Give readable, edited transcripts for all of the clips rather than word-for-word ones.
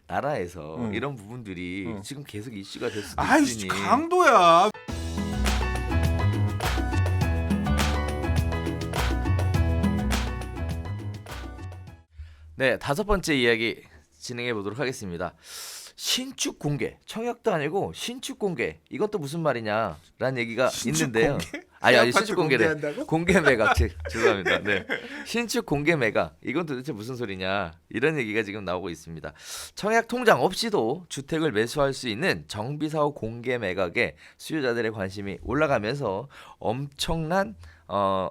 나라에서 응. 이런 부분들이 응. 지금 계속 이슈가 될 수도 아이 있으니 강도야. 네, 다섯 번째 이야기 진행해 보도록 하겠습니다. 신축 공개, 청약도 아니고 신축 공개. 이건 또 무슨 말이냐라는 얘기가 신축 있는데요. 공개? 아니 아파트 신축 공개래. 공개한다고? 공개 매각. 죄송합니다. 네. 신축 공개 매각. 이건 도대체 무슨 소리냐? 이런 얘기가 지금 나오고 있습니다. 청약 통장 없이도 주택을 매수할 수 있는 정비사업 공개 매각에 수요자들의 관심이 올라가면서 엄청난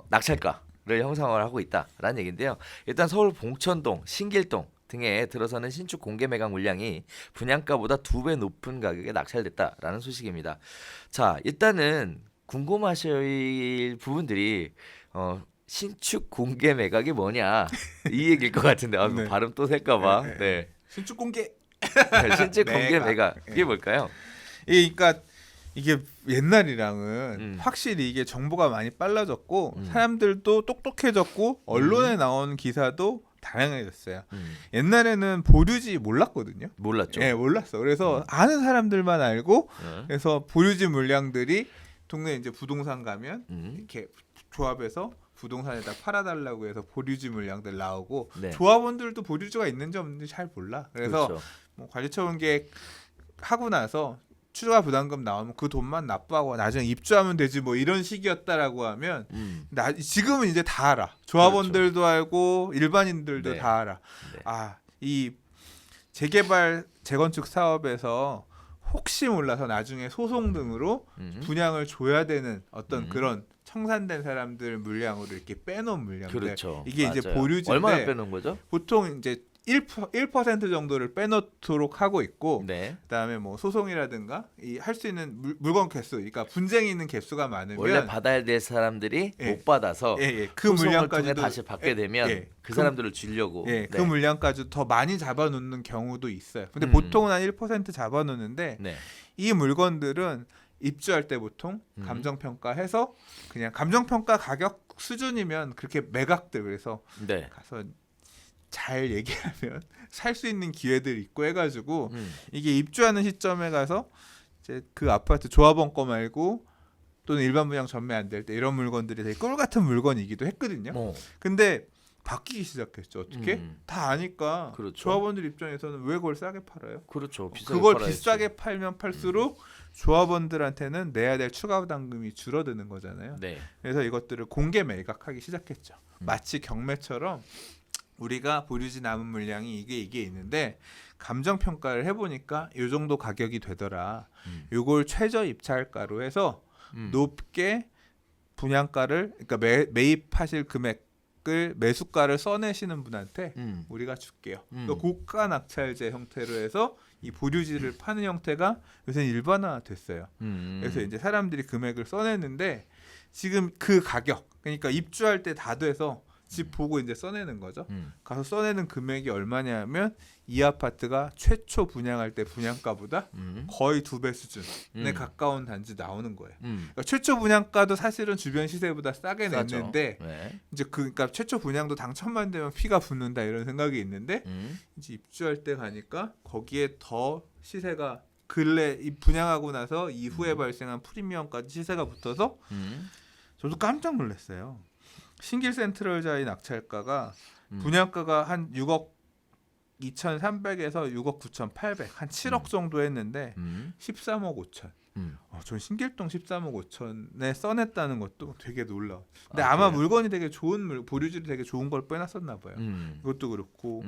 낙찰가를 형성을 하고 있다라는 얘기인데요. 일단 서울 봉천동, 신길동 등에 들어서는 신축 공개 매각 물량이 분양가보다 2배 높은 가격에 낙찰됐다라는 소식입니다. 자, 일단은 궁금하실 부분들이 신축 공개 매각이 뭐냐 이 얘기일 것 같은데 네. 발음 또 셀까봐. 네. 신축 공개. 신축 공개 매각. 매각 이게 뭘까요? 그러니까 이게 옛날이랑은 확실히 이게 정보가 많이 빨라졌고 음. 사람들도 똑똑해졌고 언론에 나오는 기사도 다양해졌어요. 음. 옛날에는 보류지 몰랐거든요. 몰랐죠. 예, 몰랐어. 그래서 아는 사람들만 알고 네. 그래서 보류지 물량들이 동네 이제 부동산 가면 음. 이렇게 조합해서 부동산에다 팔아달라고 해서 보류지 물량들 나오고 네. 조합원들도 보류지가 있는지 없는지 잘 몰라. 그래서 그렇죠. 뭐 관리처분 계획 하고 나서 추가 부담금 나오면 그 돈만 납부하고 나중에 입주하면 되지 뭐 이런 식이었다라고 하면 지금은 이제 다 알아. 조합원들도 알고 일반인들도 네. 다 알아. 네. 이 재개발 재건축 사업에서 혹시 몰라서 나중에 소송 등으로 분양을 줘야 되는 어떤 그런 청산된 사람들 물량으로 이렇게 빼놓은 물량들. 그렇죠. 이게 이제 맞아요. 보류지인데 얼마나 빼놓은 거죠? 보통 이제 1% 정도를 빼놓도록 하고 있고 네. 그다음에 뭐 소송이라든가 이 할 수 있는 물건 개수, 그러니까 분쟁이 있는 개수가 많으면 원래 받아야 될 사람들이 예. 못 받아서 그 소송을 통해 물량까지도 다시 받게 되면 그 사람들을 주려고. 그 물량까지 더 많이 잡아놓는 경우도 있어요. 근데 음. 보통은 한 1% 잡아놓는데 네. 이 물건들은 입주할 때 보통 감정평가해서 그냥 감정평가 가격 수준이면 그렇게 매각들 그래서 네. 가서 잘 얘기하면 살 수 있는 기회들이 있고 해가지고 이게 입주하는 시점에 가서 이제 그 아파트 조합원 거 말고 또는 일반 분양 전매 안 될 때 이런 물건들이 되게 꿀 같은 물건이기도 했거든요. 근데 바뀌기 시작했죠. 어떻게? 다 아니까 그렇죠. 조합원들 입장에서는 왜 그걸 싸게 팔아요? 그렇죠. 비싸게 그걸 팔아야지. 비싸게 팔면 팔수록 조합원들한테는 내야 될 추가 부담금이 줄어드는 거잖아요. 네. 그래서 이것들을 공개 매각하기 시작했죠. 마치 경매처럼 우리가 보류지 남은 물량이 이게 있는데 감정 평가를 해보니까 이 정도 가격이 되더라. 요걸 최저 입찰가로 해서 높게 분양가를 그러니까 매입하실 금액을 매수가를 써내시는 분한테 우리가 줄게요. 그러니까 고가 낙찰제 형태로 해서 이 보류지를 파는 형태가 요새 일반화됐어요. 그래서 이제 사람들이 금액을 써내는데 지금 그 가격 그러니까 입주할 때 다 돼서 집 보고 이제 써내는 거죠. 가서 써내는 금액이 얼마냐면 이 아파트가 최초 분양할 때 분양가보다 거의 2배 수준에 가까운 단지 나오는 거예요. 그러니까 최초 분양가도 사실은 주변 시세보다 싸게 싸죠. 냈는데 네. 이제 그러니까 최초 분양도 당첨만 되면 피가 붙는다 이런 생각이 있는데 이제 입주할 때 가니까 거기에 더 시세가 근래 이 분양하고 나서 이후에 발생한 프리미엄까지 시세가 붙어서 저도 깜짝 놀랐어요. 신길 센트럴자의 낙찰가가 분양가가 한 6억 2,300에서 6억 9,800, 한 7억 정도 했는데 13억 5천. 전 신길동 13억 5천에 써냈다는 것도 되게 놀라워. 근데 아마 그래요? 물건이 되게 좋은 보류질이 되게 좋은 걸 빼놨었나 봐요. 이것도 그렇고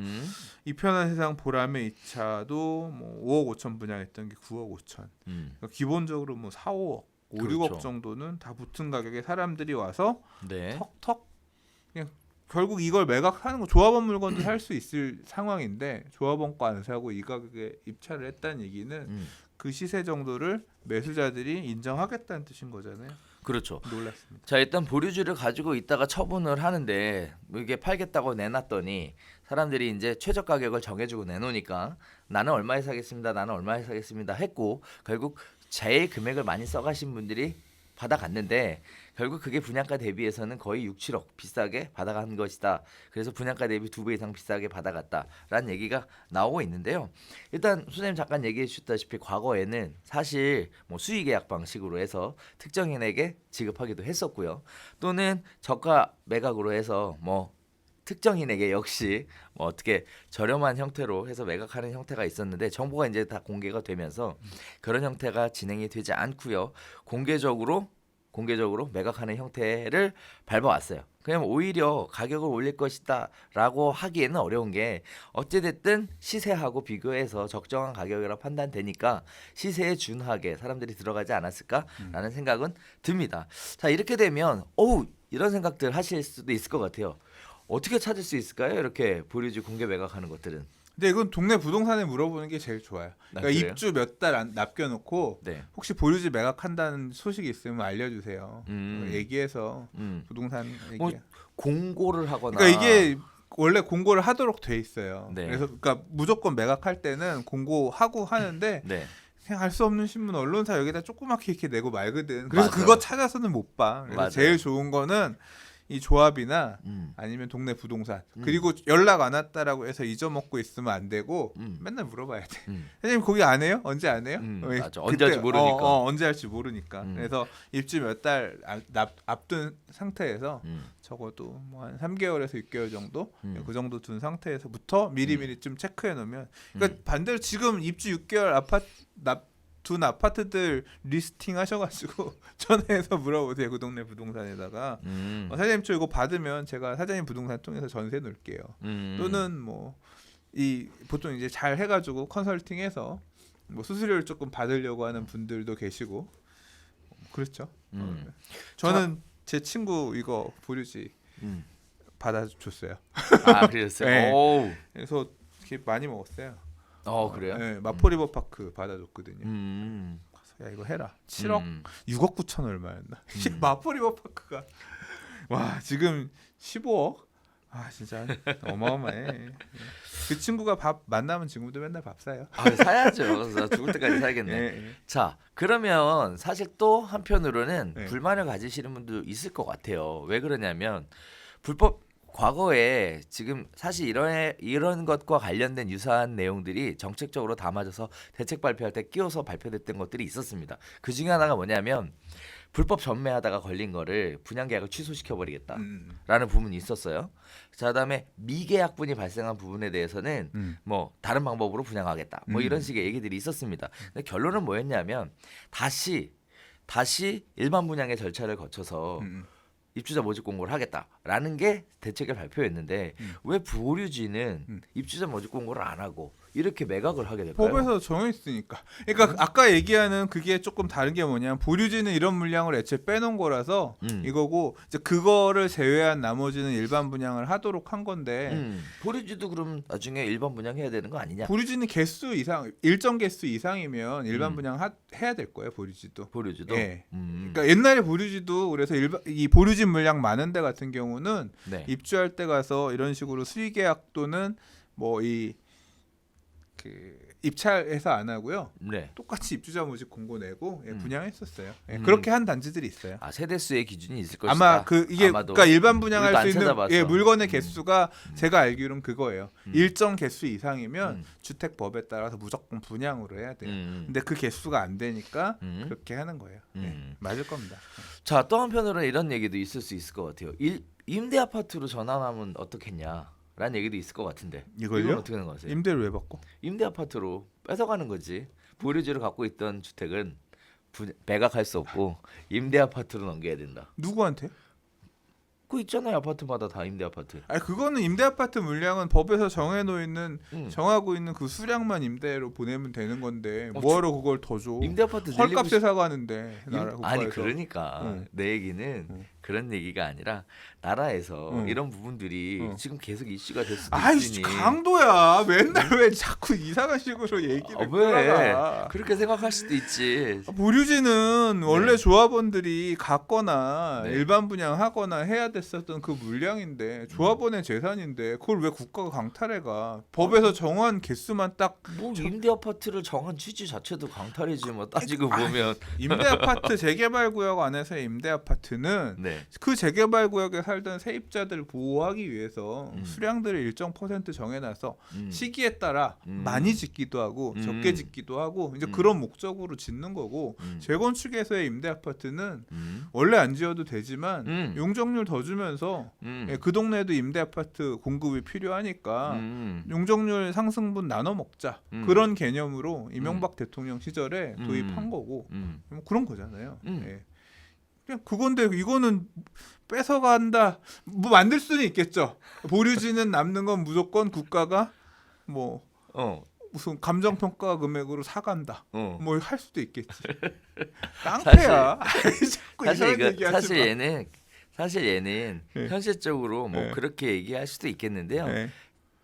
이 편한 세상 보람의 2차도 뭐 5억 5천 분양했던 게 9억 5천. 그러니까 기본적으로 뭐 4, 5억 5, 그렇죠. 6억 정도는 다 붙은 가격에 사람들이 와서 네. 턱턱 그냥 결국 이걸 매각하는 거 조합원 물건도 살 수 있을 상황인데 조합원 거 안 사고 이 가격에 입찰을 했다는 얘기는 그 시세 정도를 매수자들이 인정하겠다는 뜻인 거잖아요. 그렇죠. 놀랐습니다. 자, 일단 보류주를 가지고 있다가 처분을 하는데 이게 팔겠다고 내놨더니 사람들이 이제 최저 가격을 정해주고 내놓으니까 나는 얼마에 사겠습니다. 나는 얼마에 사겠습니다 했고 결국 제일 금액을 많이 써가신 분들이 받아갔는데 결국 그게 분양가 대비해서는 거의 6, 7억 비싸게 받아간 것이다. 그래서 분양가 대비 2배 이상 비싸게 받아갔다라는 얘기가 나오고 있는데요. 일단 소장님 잠깐 얘기해 주셨다시피 과거에는 사실 뭐 수의계약 방식으로 해서 특정인에게 지급하기도 했었고요. 또는 저가 매각으로 해서 뭐 특정인에게 역시 뭐 어떻게 저렴한 형태로 해서 매각하는 형태가 있었는데 정보가 이제 다 공개가 되면서 그런 형태가 진행이 되지 않고요. 공개적으로 매각하는 형태를 밟아왔어요. 그냥 오히려 가격을 올릴 것이다라고 하기에는 어려운 게 어찌됐든 시세하고 비교해서 적정한 가격이라 판단되니까 시세에 준하게 사람들이 들어가지 않았을까라는 생각은 듭니다. 자, 이렇게 되면 이런 생각들 하실 수도 있을 것 같아요. 어떻게 찾을 수 있을까요? 이렇게 보류지 공개 매각하는 것들은. 근데 이건 동네 부동산에 물어보는 게 제일 좋아요. 그러니까 그래요? 입주 몇 달 남겨놓고 네. 혹시 보유지 매각한다는 소식이 있으면 알려주세요. 얘기해서 음. 부동산 얘기. 뭐, 공고를 하거나. 그러니까 이게 원래 공고를 하도록 돼 있어요. 네. 그래서 그러니까 무조건 매각할 때는 공고하고 하는데 네. 그냥 알 수 없는 신문 언론사 여기다 조그맣게 이렇게 내고 말거든. 그래서 맞아. 그거 찾아서는 못 봐. 그래서 맞아요. 제일 좋은 거는 이 조합이나 아니면 동네 부동산 그리고 연락 안 왔다라고 해서 잊어먹고 있으면 안 되고 맨날 물어봐야 돼. 선생님 거기 안 해요? 언제 안 해요? 맞아. 언제 할지 모르니까. 언제 할지 모르니까. 그래서 입주 몇 달 앞둔 상태에서 적어도 뭐 한 3개월에서 6개월 정도 그 정도 둔 상태에서부터 미리미리 좀 체크해 놓으면 그러니까 반대로 지금 입주 6개월 둔 아파트들 리스팅 하셔가지고 전화해서 물어보세요. 그 동네 부동산에다가 사장님 저 이거 받으면 제가 사장님 부동산 통해서 전세 놓을게요. 또는 뭐 이 보통 이제 잘 해가지고 컨설팅해서 뭐 수수료를 조금 받으려고 하는 분들도 계시고 그렇죠. 저는 제 친구 이거 보류지 받아줬어요. 아, 그랬어요. 네. 오. 그래서 이렇게 많이 먹었어요. 그래요? 네, 마포리버파크 받아줬거든요. 야 이거 해라. 7억 6억 9천 얼마였나? 마포리버파크가 와 지금 15억? 아 진짜 어마어마해. 그 친구가 밥 만나면 지금도 맨날 밥 사요. 사야죠. 그래서 죽을 때까지 사야겠네. 네. 자, 그러면 사실 또 한편으로는 네. 불만을 가지시는 분도 있을 것 같아요. 왜 그러냐면 불법 과거에 지금 사실 이런 것과 관련된 유사한 내용들이 정책적으로 담아져서 대책 발표할 때 끼워서 발표됐던 것들이 있었습니다. 그 중에 하나가 뭐냐면 불법 전매하다가 걸린 거를 분양계약을 취소시켜버리겠다라는 부분이 있었어요. 자, 그다음에 미계약분이 발생한 부분에 대해서는 뭐 다른 방법으로 분양하겠다. 뭐 이런 식의 얘기들이 있었습니다. 근데 결론은 뭐였냐면 다시 일반 분양의 절차를 거쳐서 입주자 모집 공고를 하겠다라는 게 대책의 발표였는데 왜 보류지는 입주자 모집 공고를 안 하고 이렇게 매각을 하게 될까요? 법에서 정해있으니까. 그러니까 아까 얘기하는 그게 조금 다른 게 뭐냐면 보류지는 이런 물량을 애초에 빼놓은 거라서 이거고 이제 그거를 제외한 나머지는 일반 분양을 하도록 한 건데 보류지도 그럼 나중에 일반 분양해야 되는 거 아니냐? 보류지는 개수 이상 일정 개수 이상이면 일반 분양 해야 될 거예요. 보류지도. 보류지도. 예. 그러니까 옛날에 보류지도 그래서 이 보류지 물량 많은 데 같은 경우는 네. 입주할 때 가서 이런 식으로 수의계약 또는 뭐 입찰해서 안 하고요. 네. 똑같이 입주자 모집 공고 내고 분양했었어요. 음. 그렇게 한 단지들이 있어요. 아, 세대수의 기준이 있을 것이다. 아마 이게 아마도. 그러니까 일반 분양할 우리도 안 수 있는 찾아봐서. 물건의 개수가 제가 알기로는 그거예요. 일정 개수 이상이면 주택법에 따라서 무조건 분양으로 해야 돼요. 근데 그 개수가 안 되니까 그렇게 하는 거예요. 맞을 겁니다. 자, 또 한편으로는 이런 얘기도 있을 수 있을 것 같아요. 임대 아파트로 전환하면 어떻겠냐? 라는 얘기도 있을 것 같은데. 이걸요? 이건 어떻게 하는 거세요? 임대를 왜 받고? 임대 아파트로 뺏어가는 거지. 보류지를 갖고 있던 주택은 매각할 수 없고 임대 아파트로 넘겨야 된다. 누구한테? 그거 있잖아요. 아파트마다 다 임대 아파트. 아니 그거는 임대 아파트 물량은 법에서 정하고 있는 그 수량만 임대로 보내면 되는 건데 뭐하러 그걸 더 줘? 임대 아파트 헐값에 사가는데 나라 아니 국가에서. 그러니까 내 얘기는 그런 얘기가 아니라 나라에서 응. 이런 부분들이 응. 지금 계속 이슈가 될 수도 아이씨 있으니 강도야. 맨날 왜 자꾸 이상한 식으로 얘기를 왜 끌어가. 그렇게 생각할 수도 있지. 보류지는 원래 조합원들이 갖거나 네. 일반 분양하거나 해야 됐었던 그 물량인데 조합원의 재산인데 그걸 왜 국가가 강탈해가? 법에서 정한 개수만 딱 뭐 임대 아파트를 정한 취지 자체도 강탈이지 뭐 따지고 보면. 임대 아파트 재개발 구역 안에서의 임대 아파트는 네. 그 재개발 구역에 살던 세입자들을 보호하기 위해서 음. 수량들을 일정 퍼센트 정해놔서 음. 시기에 따라 많이 짓기도 하고 적게 짓기도 하고 이제 그런 목적으로 짓는 거고 재건축에서의 임대 아파트는 원래 안 지어도 되지만 용적률 더 주면서 예, 그 동네에도 임대 아파트 공급이 필요하니까 용적률 상승분 나눠 먹자 그런 개념으로 이명박 대통령 시절에 도입한 거고 뭐 그런 거잖아요. 예. 그냥 그건데 이거는 뺏어간다 뭐 만들 수는 있겠죠. 보류지는 남는 건 무조건 국가가 뭐 어. 무슨 감정평가 금액으로 사간다. 어. 뭐 할 수도 있겠지. 깡패야. 자꾸 사실 이상한 이거 얘기하지 마. 사실 얘는 네. 현실적으로 뭐 네. 그렇게 얘기할 수도 있겠는데요. 네.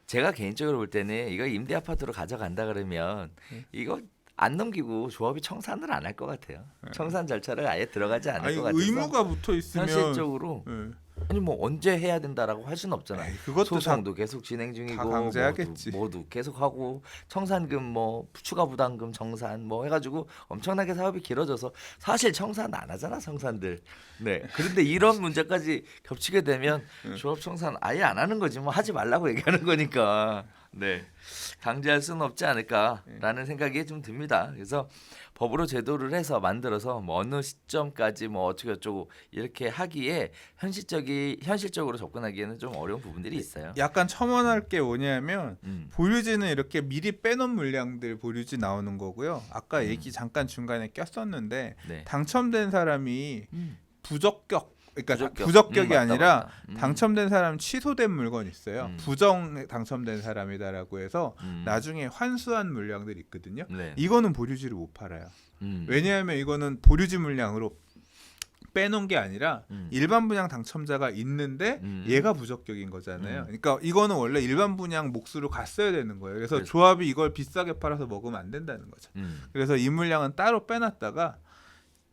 제가 개인적으로 볼 때는 이거 임대 아파트로 가져간다 그러면 이거 안 넘기고 조합이 청산을 안 할 것 같아요. 청산 절차를 아예 들어가지 않을 아니 것 같아서 의무가 붙어 있으면 현실적으로 예. 아니 뭐 언제 해야 된다라고 할 수는 없잖아요. 에이, 그것도 소송도 계속 진행 중이고 다 강제하겠지. 모두 계속 하고 청산금 뭐 추가 부담금 정산 뭐 해가지고 엄청나게 사업이 길어져서 사실 청산 안 하잖아 청산들. 네. 그런데 이런 문제까지 겹치게 되면 조합 청산 아예 안 하는 거지 뭐 하지 말라고 얘기하는 거니까. 네. 강제할 수는 없지 않을까라는 생각이 좀 듭니다. 그래서 법으로 제도를 해서 만들어서 뭐 어느 시점까지 뭐 어떻게 어쩌고 이렇게 하기에 현실적으로 접근하기에는 좀 어려운 부분들이 있어요. 약간 첨언할 게 뭐냐면 음. 보류지는 이렇게 미리 빼놓은 물량들 보류지 나오는 거고요. 아까 얘기 잠깐 중간에 꼈었는데 네. 당첨된 사람이 부적격 그러니까 부적격. 부적격이 맞다, 아니라 맞다. 당첨된 사람 취소된 물건이 있어요. 음. 부정 당첨된 사람이다라고 해서 음. 나중에 환수한 물량들이 있거든요. 네. 이거는 보류지를 못 팔아요. 음. 왜냐하면 이거는 보류지 물량으로 빼놓은 게 아니라 음. 일반 분양 당첨자가 있는데 얘가 부적격인 거잖아요. 그러니까 이거는 원래 일반 분양 몫으로 갔어야 되는 거예요. 그래서 그래서- 조합이 이걸 비싸게 팔아서 먹으면 안 된다는 거죠. 그래서 이 물량은 따로 빼놨다가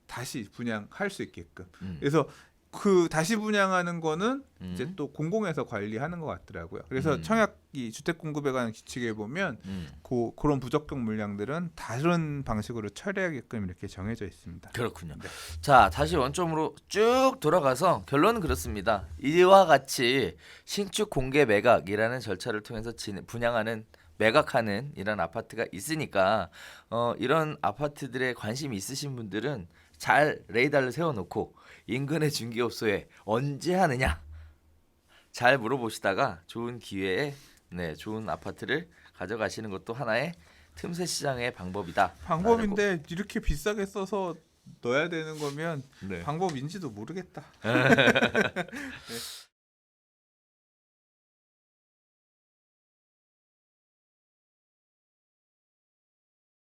다시 분양할 수 있게끔. 그래서 그 다시 분양하는 거는 이제 또 공공에서 관리하는 것 같더라고요. 그래서 청약이 주택 공급에 관한 규칙에 보면 그런 부적격 물량들은 다른 방식으로 처리하게끔 이렇게 정해져 있습니다. 그렇군요. 네. 자, 다시 원점으로 쭉 돌아가서 결론은 그렇습니다. 이와 같이 신축 공개 매각이라는 절차를 통해서 분양하는 매각하는 이런 아파트가 있으니까 이런 아파트들에 관심이 있으신 분들은 잘 레이더를 세워놓고 인근의 중개업소에 언제 하느냐 잘 물어보시다가 좋은 기회에 좋은 아파트를 가져가시는 것도 하나의 틈새 시장의 방법이다. 방법인데 이렇게 비싸게 써서 넣어야 되는 거면 네. 방법인지도 모르겠다.